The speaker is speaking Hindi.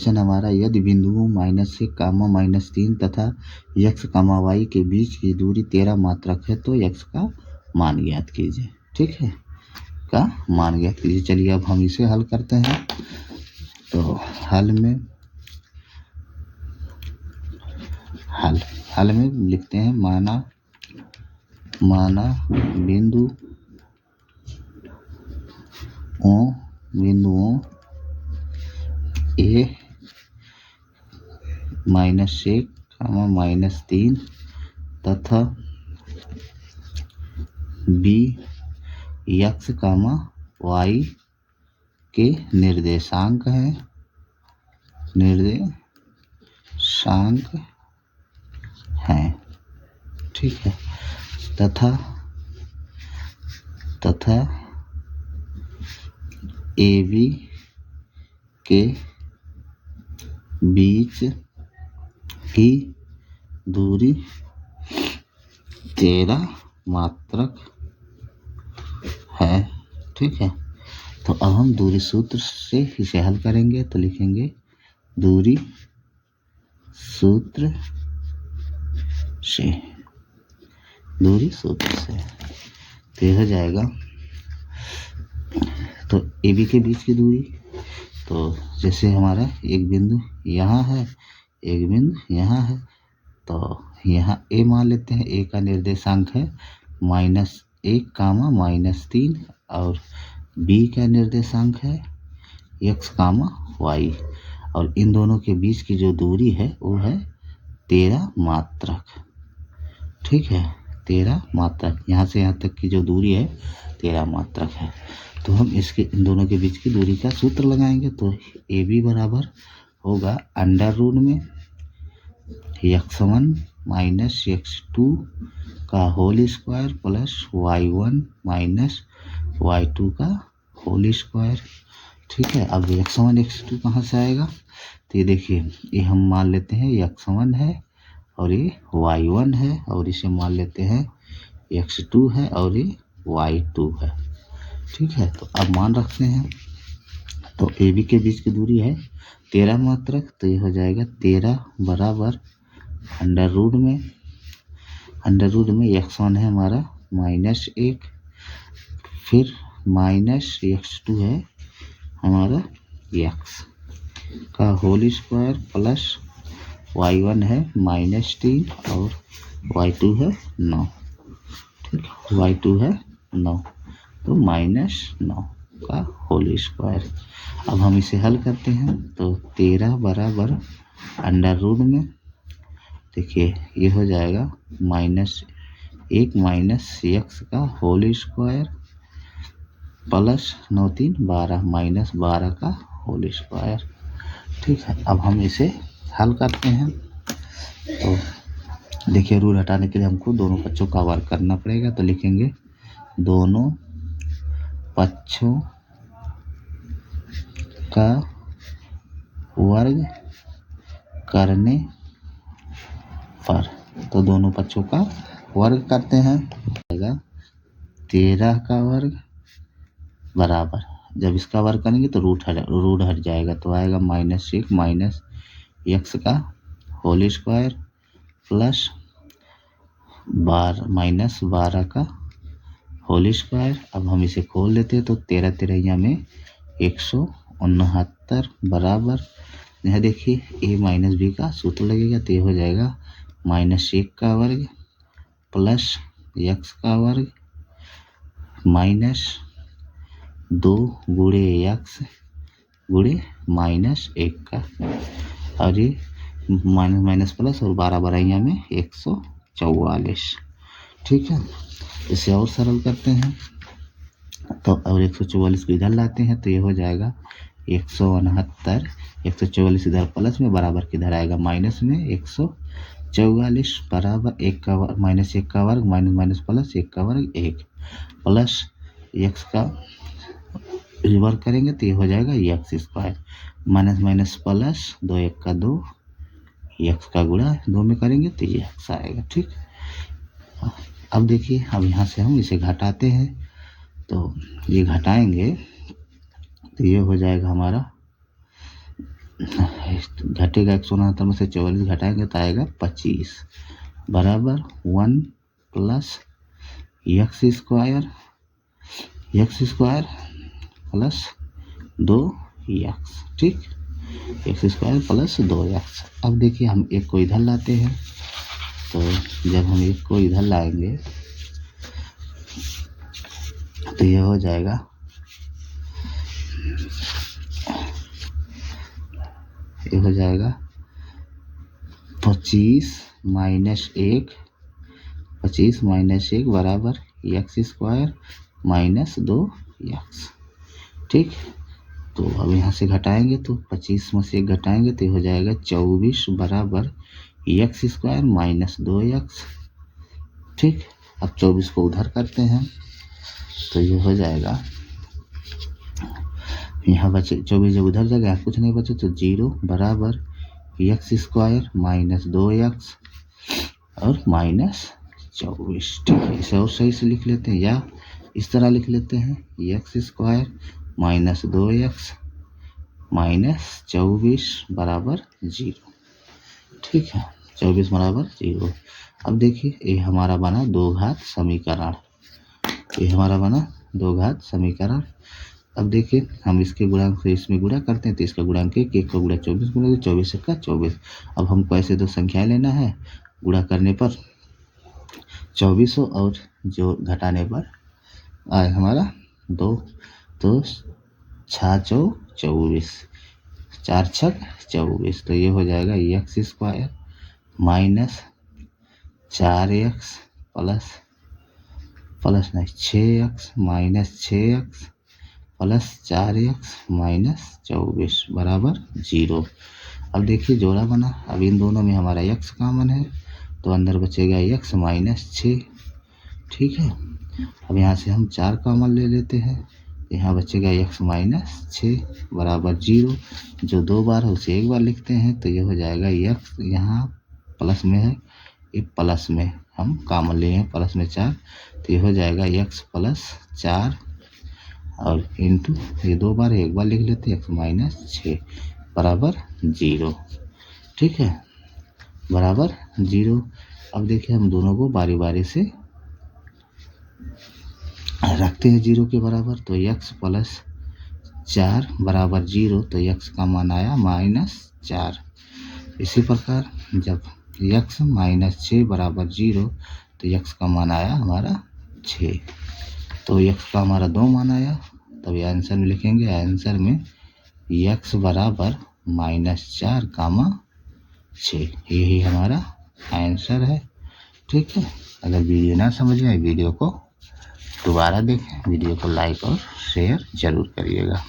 क्वेश्चन हमारा, यदि बिंदुओं -1, -3 तथा x, y के बीच की दूरी 13 मात्रक है तो x का मान ज्ञात कीजिए। ठीक है, का मान ज्ञात कीजिए। चलिए अब हम इसे हल करते हैं। तो हल में लिखते हैं, माना बिंदुओं a -1, -3 तथा b x, y के निर्देशांक हैं। ठीक है, तथा AB के बीच की दूरी 13 मात्रक है। ठीक है, तो अब हम दूरी सूत्र से इसे हल करेंगे। तो लिखेंगे दूरी सूत्र से तो यह हो जाएगा। तो AB के बीच की दूरी, तो जैसे हमारा एक बिंदु यहाँ है, एक बिंदु यहाँ है, तो यहाँ A मान लेते हैं। A का निर्देशांक है -1, -3 और B का निर्देशांक है x, y और इन दोनों के बीच की जो दूरी है वो है 13 मात्रक। ठीक है, 13 मात्रक, यहाँ से यहाँ तक की जो दूरी है 13 मात्रक है। तो हम इन दोनों के बीच की दूरी का सूत्र लगाएंगे। तो AB बराबर होगा √ में x1 - x2 का whole square plus y1 - y2 का होल स्क्वायर। ठीक है, अब x1 x2 कहाँ से आएगा? तो ये देखिए, ये हम मान लेते हैं x1 है और ये y1 है, और इसे मान लेते हैं x2 है और ये y2 है। ठीक है, तो अब मान रखते हैं। तो AB के बीच की दूरी है 13 मात्रक, तो ये हो जाएगा 13 बराबर √ में x1 है हमारा -1, फिर -x2 है हमारा x का होल स्क्वायर प्लस y1 है -3 और y2 है 9। ठीक, y2 है 9, तो -9 का होल स्क्वायर। अब हम इसे हल करते हैं। तो 13 बराबर √ में, देखिए ये हो जाएगा -1 - x का होल स्क्वायर प्लस 9 3 12 -12 का होल स्क्वायर। ठीक है, अब हम इसे हल करते हैं। तो देखिए, रूल हटाने के लिए हमको दोनों पक्षों का वर्ग करना पड़ेगा। तो लिखेंगे दोनों पक्षों का वर्ग करने पर, तो दोनों पक्षों का वर्ग करते हैं, 13 का वर्ग बराबर, जब इसका वर्ग करेंगे तो रूट हट जाएगा, तो आएगा -1 - x का होल स्क्वायर प्लस -12 का होल स्क्वायर। अब हम इसे खोल लेते हैं। तो 13 13 में 169 बराबर, यहाँ देखिए a - b का सूत्र लगेगा। तो ये हो जाएगा -1 का वर्ग प्लस x का वर्ग -2 गुणे x गुणे -1 का, और ये माइनस प्लस और 12 12 में 144। ठीक है, इसे और सरल करते हैं। तो और 144 को इधर लाते हैं, तो ये हो जाएगा 169, 144 इधर प्लस में, बराबर किधर आएगा माइनस में, 144 बराबर -1 का वर्ग माइनस प्लस 1 का वर्ग 1 प्लस x का वर्ग करेंगे तो ये हो जाएगा x स्क्वायर माइनस प्लस 2 1 का 2, x का गुणा 2 में करेंगे तो ये x आएगा। ठीक, अब देखिए, अब यहाँ से हम इसे घटाते हैं। तो ये घटाएंगे तो ये हो जाएगा हमारा घटेगा 169 में से 44 घटाएंगे तो आएगा 25 बराबर 1 plus x square plus 2x। ठीक, एक्स स्क्वायर प्लस 2x। अब देखिए हम एक को इधर लाते हैं, तो जब हम एक को इधर लाएंगे तो ये हो जाएगा ये हो जाएगा 25 माइनस 1 बराबर एक्स स्क्वायर माइनस 2x। ठीक, तो अब यहाँ से घटाएंगे तो 25 में से 1 घटाएंगे तो हो जाएगा 24 बराबर एक्स स्क्वायर माइनस 2x। ठीक, अब 24 को उधर करते हैं तो ये हो जाएगा, यहाँ बचे 24 जब उधर जाएगा कुछ नहीं बचे तो 0 बराबर एक्स स्क्वायर माइनस 2x और माइनस 24। ठीक है, इसे और सही से लिख लेते हैं या इस तरह लिख लेते हैं x square minus 2x minus 24 बराबर 0। ठीक है, 24 बराबर 0। अब देखिए ये हमारा बना दो घात समीकरण, ये हमारा बना दो घात समीकरण। अब देखिए हम इसके गुणांक से इसमें गुणा करते हैं तो इसका गुणांक 1 का गुणा 24 गुणा 24 का 24। अब हमको ऐसे दो संख्याएं लेना है, गुणा करने पर 24 और जो घटाने पर आए हमारा 2, तो 6 चौक 24, 4 छक 24, तो ये हो जाएगा x square minus 4x plus नहीं 6x minus 6x plus 4x minus 24 बराबर 0। अब देखिए जोड़ा बना, अब इन दोनों में हमारा x कॉमन है तो अंदर बचेगा x माइनस 6। ठीक है, अब यहाँ से हम 4 कॉमन ले लेते हैं, यहाँ बचेगा x माइनस 6 बराबर 0। जो 2 बार है उसे 1 बार लिखते हैं तो ये हो जाएगा x, यहाँ प्लस में है ये प्लस में हम कॉमन लिए हैं प्लस में 4, तो ये हो जाएगा x प्लस 4 और इंटू ये 2 बार है 1 बार लिख लेते हैं x माइनस 6 बराबर 0। ठीक है, बराबर 0। अब देखिए हम दोनों को बारी बारी से रखते हैं 0 के बराबर, तो x प्लस 4 बराबर 0, तो x का मान आया माइनस 4। इसी प्रकार जब x माइनस 6 बराबर 0 तो x का मान आया हमारा 6, तो x का हमारा 2 मान आया। तब ये आंसर में लिखेंगे, आंसर में x बराबर माइनस 4 कामा 6, यही हमारा आंसर है। ठीक है, अगर वीडियो ना समझ में आए वीडियो को दोबारा देखें, वीडियो को लाइक और शेयर जरूर करिएगा।